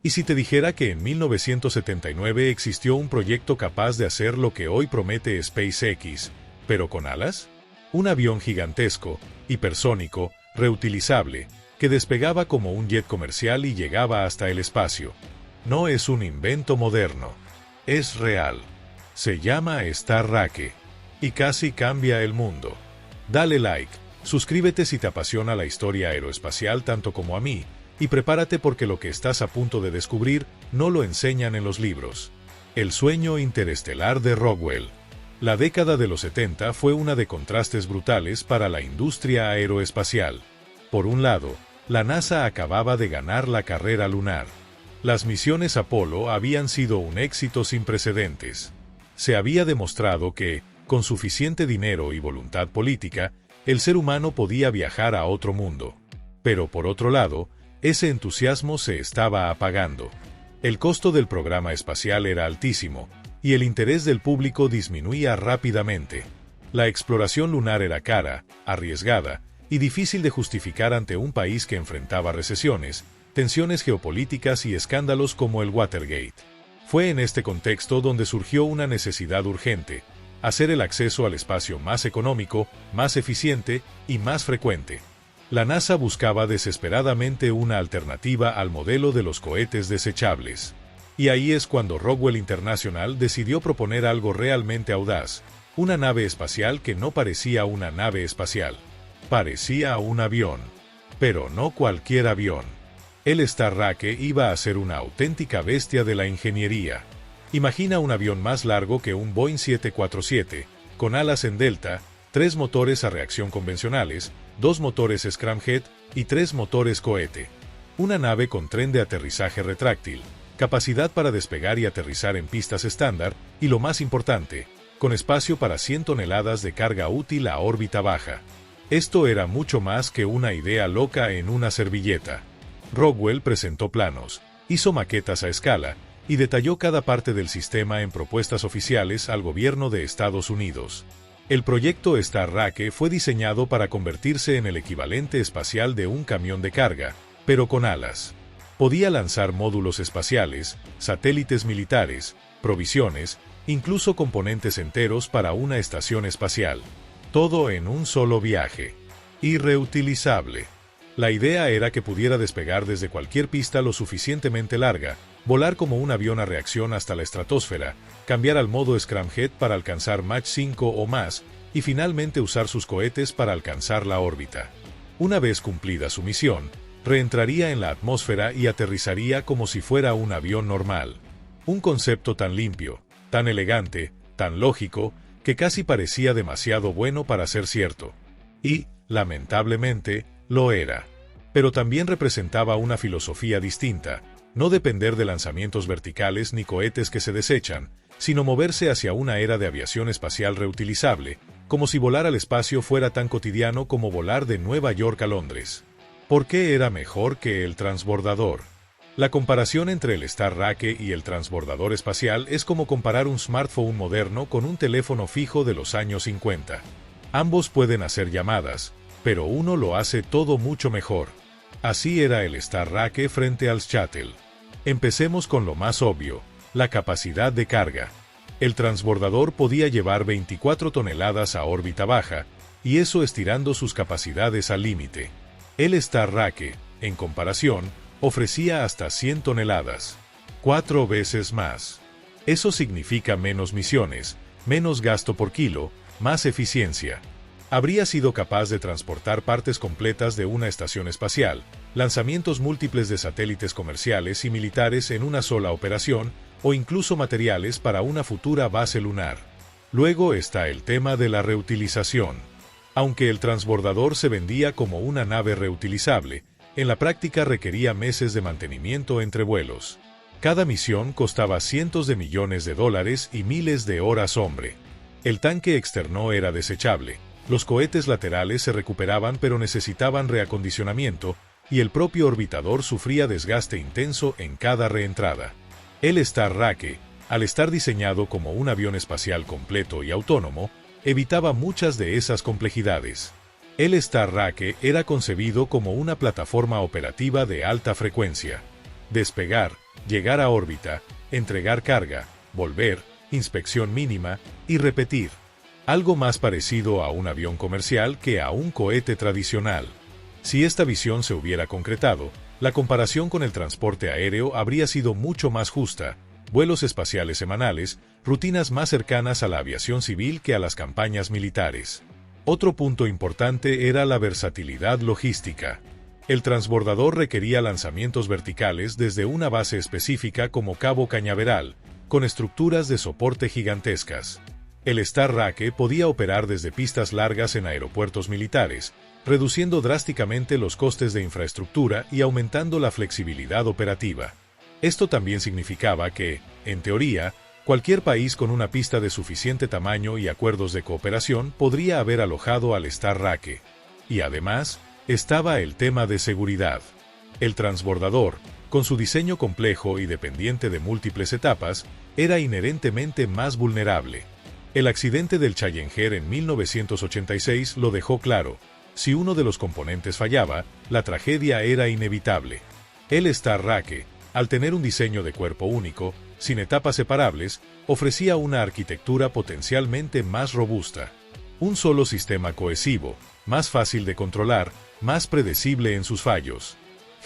¿Y si te dijera que en 1979 existió un proyecto capaz de hacer lo que hoy promete SpaceX, pero con alas? Un avión gigantesco, hipersónico, reutilizable, que despegaba como un jet comercial y llegaba hasta el espacio. No es un invento moderno, es real. Se llama Starraque y casi cambia el mundo. Dale like, suscríbete si te apasiona la historia aeroespacial tanto como a mí, y prepárate porque lo que estás a punto de descubrir no lo enseñan en los libros. El sueño interestelar de Rockwell. La década de los 70 fue una de contrastes brutales para la industria aeroespacial. Por un lado, la NASA acababa de ganar la carrera lunar. Las misiones Apolo habían sido un éxito sin precedentes. Se había demostrado que, con suficiente dinero y voluntad política, el ser humano podía viajar a otro mundo. Pero por otro lado, ese entusiasmo se estaba apagando. El costo del programa espacial era altísimo, y el interés del público disminuía rápidamente. La exploración lunar era cara, arriesgada, y difícil de justificar ante un país que enfrentaba recesiones, tensiones geopolíticas y escándalos como el Watergate. Fue en este contexto donde surgió una necesidad urgente: hacer el acceso al espacio más económico, más eficiente y más frecuente. La NASA buscaba desesperadamente una alternativa al modelo de los cohetes desechables. Y ahí es cuando Rockwell International decidió proponer algo realmente audaz: una nave espacial que no parecía una nave espacial. Parecía un avión. Pero no cualquier avión. El Starraque iba a ser una auténtica bestia de la ingeniería. Imagina un avión más largo que un Boeing 747, con alas en delta, 3 motores a reacción convencionales, 2 motores scramjet y 3 motores cohete. Una nave con tren de aterrizaje retráctil, capacidad para despegar y aterrizar en pistas estándar, y lo más importante, con espacio para 100 toneladas de carga útil a órbita baja. Esto era mucho más que una idea loca en una servilleta. Rockwell presentó planos, hizo maquetas a escala, y detalló cada parte del sistema en propuestas oficiales al gobierno de Estados Unidos. El proyecto Starraque fue diseñado para convertirse en el equivalente espacial de un camión de carga, pero con alas. Podía lanzar módulos espaciales, satélites militares, provisiones, incluso componentes enteros para una estación espacial. Todo en un solo viaje. Y reutilizable. La idea era que pudiera despegar desde cualquier pista lo suficientemente larga, volar como un avión a reacción hasta la estratosfera, cambiar al modo scramjet para alcanzar Mach 5 o más, y finalmente usar sus cohetes para alcanzar la órbita. Una vez cumplida su misión, reentraría en la atmósfera y aterrizaría como si fuera un avión normal. Un concepto tan limpio, tan elegante, tan lógico, que casi parecía demasiado bueno para ser cierto. Y, lamentablemente, lo era. Pero también representaba una filosofía distinta: no depender de lanzamientos verticales ni cohetes que se desechan, sino moverse hacia una era de aviación espacial reutilizable, como si volar al espacio fuera tan cotidiano como volar de Nueva York a Londres. ¿Por qué era mejor que el transbordador? La comparación entre el Starraque y el transbordador espacial es como comparar un smartphone moderno con un teléfono fijo de los años 50. Ambos pueden hacer llamadas, pero uno lo hace todo mucho mejor. Así era el Starraque frente al Shuttle. Empecemos con lo más obvio: la capacidad de carga. El transbordador podía llevar 24 toneladas a órbita baja, y eso estirando sus capacidades al límite. El Starraque, en comparación, ofrecía hasta 100 toneladas. 4 veces más. Eso significa menos misiones, menos gasto por kilo, más eficiencia. Habría sido capaz de transportar partes completas de una estación espacial, lanzamientos múltiples de satélites comerciales y militares en una sola operación, o incluso materiales para una futura base lunar. Luego está el tema de la reutilización. Aunque el transbordador se vendía como una nave reutilizable, en la práctica requería meses de mantenimiento entre vuelos. Cada misión costaba cientos de millones de dólares y miles de horas hombre. El tanque externo era desechable. Los cohetes laterales se recuperaban pero necesitaban reacondicionamiento, y el propio orbitador sufría desgaste intenso en cada reentrada. El Starraque, al estar diseñado como un avión espacial completo y autónomo, evitaba muchas de esas complejidades. El Starraque era concebido como una plataforma operativa de alta frecuencia. Despegar, llegar a órbita, entregar carga, volver, inspección mínima y repetir. Algo más parecido a un avión comercial que a un cohete tradicional. Si esta visión se hubiera concretado, la comparación con el transporte aéreo habría sido mucho más justa, vuelos espaciales semanales, rutinas más cercanas a la aviación civil que a las campañas militares. Otro punto importante era la versatilidad logística. El transbordador requería lanzamientos verticales desde una base específica como Cabo Cañaveral, con estructuras de soporte gigantescas. El Star Race podía operar desde pistas largas en aeropuertos militares, reduciendo drásticamente los costes de infraestructura y aumentando la flexibilidad operativa. Esto también significaba que, en teoría, cualquier país con una pista de suficiente tamaño y acuerdos de cooperación podría haber alojado al Star Race. Y además, estaba el tema de seguridad. El transbordador, con su diseño complejo y dependiente de múltiples etapas, era inherentemente más vulnerable. El accidente del Challenger en 1986 lo dejó claro. Si uno de los componentes fallaba, la tragedia era inevitable. El Star Race, al tener un diseño de cuerpo único, sin etapas separables, ofrecía una arquitectura potencialmente más robusta. Un solo sistema cohesivo, más fácil de controlar, más predecible en sus fallos.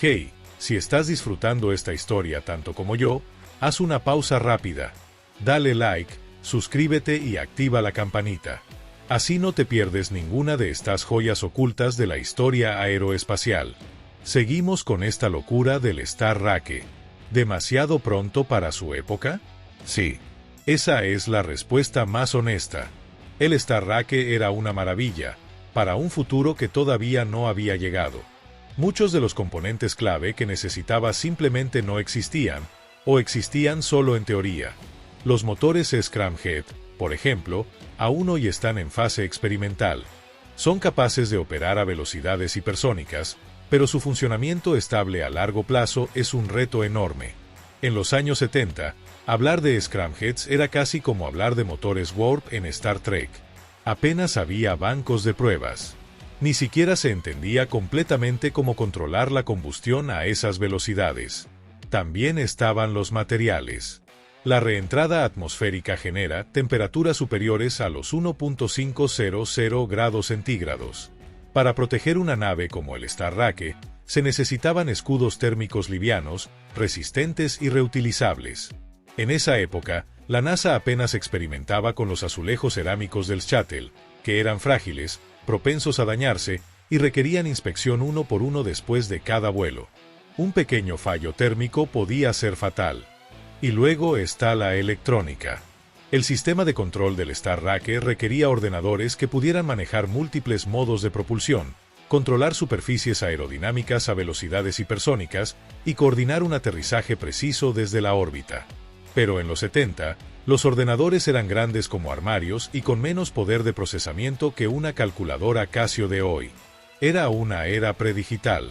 Hey, si estás disfrutando esta historia tanto como yo, haz una pausa rápida. Dale like, suscríbete y activa la campanita. Así no te pierdes ninguna de estas joyas ocultas de la historia aeroespacial. Seguimos con esta locura del Star Race. ¿Demasiado pronto para su época? Sí. Esa es la respuesta más honesta. El Star Race era una maravilla, para un futuro que todavía no había llegado. Muchos de los componentes clave que necesitaba simplemente no existían, o existían solo en teoría. Los motores Scramjet, por ejemplo, aún hoy están en fase experimental. Son capaces de operar a velocidades hipersónicas, pero su funcionamiento estable a largo plazo es un reto enorme. En los años 70, hablar de Scramjets era casi como hablar de motores Warp en Star Trek. Apenas había bancos de pruebas. Ni siquiera se entendía completamente cómo controlar la combustión a esas velocidades. También estaban los materiales. La reentrada atmosférica genera temperaturas superiores a los 1.500 grados centígrados. Para proteger una nave como el Star Race, se necesitaban escudos térmicos livianos, resistentes y reutilizables. En esa época, la NASA apenas experimentaba con los azulejos cerámicos del Shuttle, que eran frágiles, propensos a dañarse y requerían inspección uno por uno después de cada vuelo. Un pequeño fallo térmico podía ser fatal. Y luego está la electrónica. El sistema de control del Star Race requería ordenadores que pudieran manejar múltiples modos de propulsión, controlar superficies aerodinámicas a velocidades hipersónicas y coordinar un aterrizaje preciso desde la órbita. Pero en los 70, los ordenadores eran grandes como armarios y con menos poder de procesamiento que una calculadora Casio de hoy. Era una era predigital.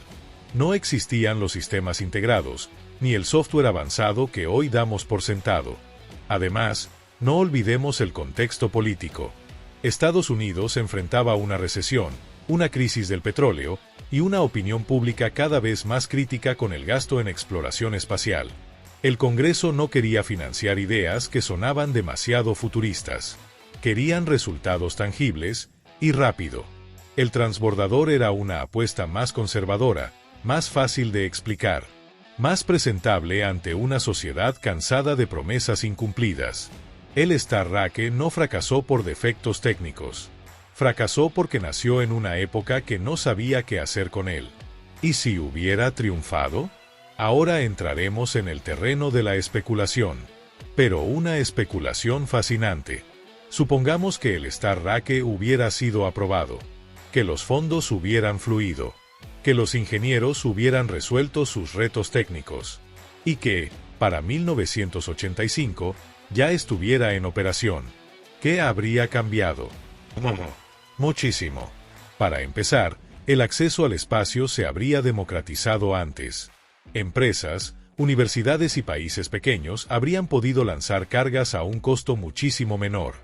No existían los sistemas integrados, ni el software avanzado que hoy damos por sentado. Además, no olvidemos el contexto político. Estados Unidos enfrentaba una recesión, una crisis del petróleo y una opinión pública cada vez más crítica con el gasto en exploración espacial. El Congreso no quería financiar ideas que sonaban demasiado futuristas. Querían resultados tangibles y rápido. El transbordador era una apuesta más conservadora, más fácil de explicar, más presentable ante una sociedad cansada de promesas incumplidas. El Star Race no fracasó por defectos técnicos. Fracasó porque nació en una época que no sabía qué hacer con él. ¿Y si hubiera triunfado? Ahora entraremos en el terreno de la especulación. Pero una especulación fascinante. Supongamos que el Star Race hubiera sido aprobado, que los fondos hubieran fluido, que los ingenieros hubieran resuelto sus retos técnicos, y que, para 1985, ya estuviera en operación. ¿Qué habría cambiado? Muchísimo. Para empezar, el acceso al espacio se habría democratizado antes. Empresas, universidades y países pequeños habrían podido lanzar cargas a un costo muchísimo menor.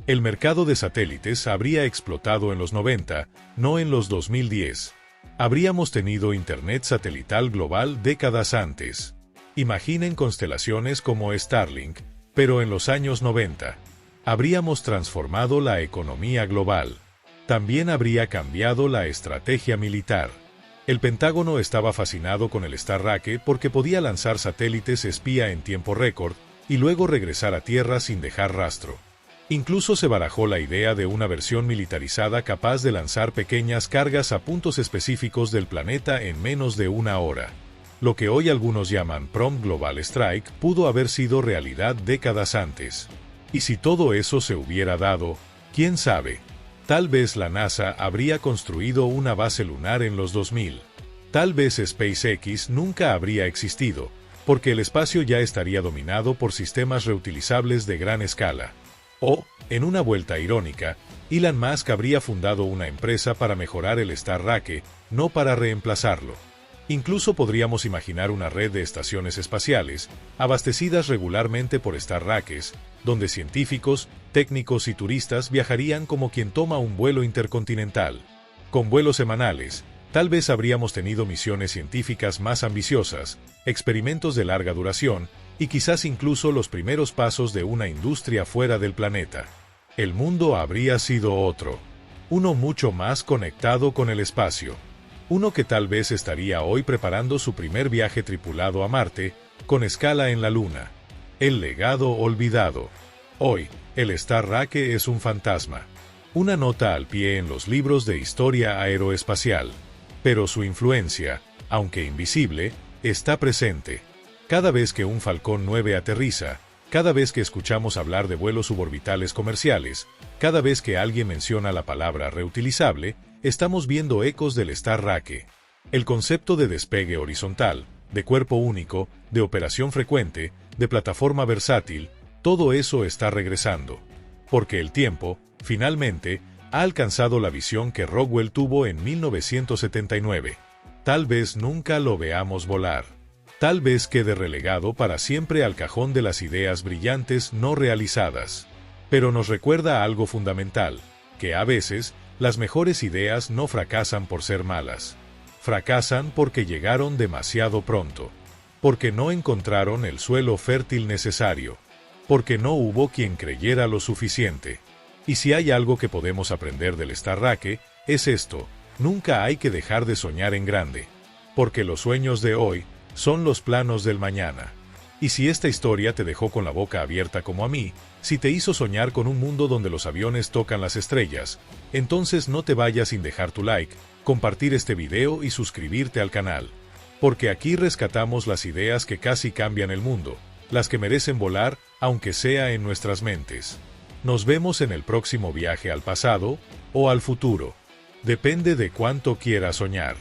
El mercado de satélites habría explotado en los 90, no en los 2010. Habríamos tenido Internet satelital global décadas antes. Imaginen constelaciones como Starlink, pero en los años 90. Habríamos transformado la economía global. También habría cambiado la estrategia militar. El Pentágono estaba fascinado con el Starlink porque podía lanzar satélites espía en tiempo récord y luego regresar a Tierra sin dejar rastro. Incluso se barajó la idea de una versión militarizada capaz de lanzar pequeñas cargas a puntos específicos del planeta en menos de una hora. Lo que hoy algunos llaman Prompt Global Strike pudo haber sido realidad décadas antes. Y si todo eso se hubiera dado, ¿quién sabe? Tal vez la NASA habría construido una base lunar en los 2000. Tal vez SpaceX nunca habría existido, porque el espacio ya estaría dominado por sistemas reutilizables de gran escala. O, en una vuelta irónica, Elon Musk habría fundado una empresa para mejorar el Starlink, no para reemplazarlo. Incluso podríamos imaginar una red de estaciones espaciales, abastecidas regularmente por Starlinks, donde científicos, técnicos y turistas viajarían como quien toma un vuelo intercontinental. Con vuelos semanales, tal vez habríamos tenido misiones científicas más ambiciosas, experimentos de larga duración, y quizás incluso los primeros pasos de una industria fuera del planeta. El mundo habría sido otro. Uno mucho más conectado con el espacio. Uno que tal vez estaría hoy preparando su primer viaje tripulado a Marte, con escala en la Luna. El legado olvidado. Hoy, el Starlink es un fantasma. Una nota al pie en los libros de historia aeroespacial. Pero su influencia, aunque invisible, está presente. Cada vez que un Falcón 9 aterriza, cada vez que escuchamos hablar de vuelos suborbitales comerciales, cada vez que alguien menciona la palabra reutilizable, estamos viendo ecos del Starlink. El concepto de despegue horizontal, de cuerpo único, de operación frecuente, de plataforma versátil, todo eso está regresando. Porque el tiempo, finalmente, ha alcanzado la visión que Rockwell tuvo en 1979. Tal vez nunca lo veamos volar. Tal vez quede relegado para siempre al cajón de las ideas brillantes no realizadas. Pero nos recuerda algo fundamental, que a veces, las mejores ideas no fracasan por ser malas. Fracasan porque llegaron demasiado pronto. Porque no encontraron el suelo fértil necesario. Porque no hubo quien creyera lo suficiente. Y si hay algo que podemos aprender del Starlink, es esto: nunca hay que dejar de soñar en grande. Porque los sueños de hoy son los planos del mañana. Y si esta historia te dejó con la boca abierta como a mí, si te hizo soñar con un mundo donde los aviones tocan las estrellas, entonces no te vayas sin dejar tu like, compartir este video y suscribirte al canal. Porque aquí rescatamos las ideas que casi cambian el mundo, las que merecen volar, aunque sea en nuestras mentes. Nos vemos en el próximo viaje al pasado, o al futuro. Depende de cuánto quieras soñar.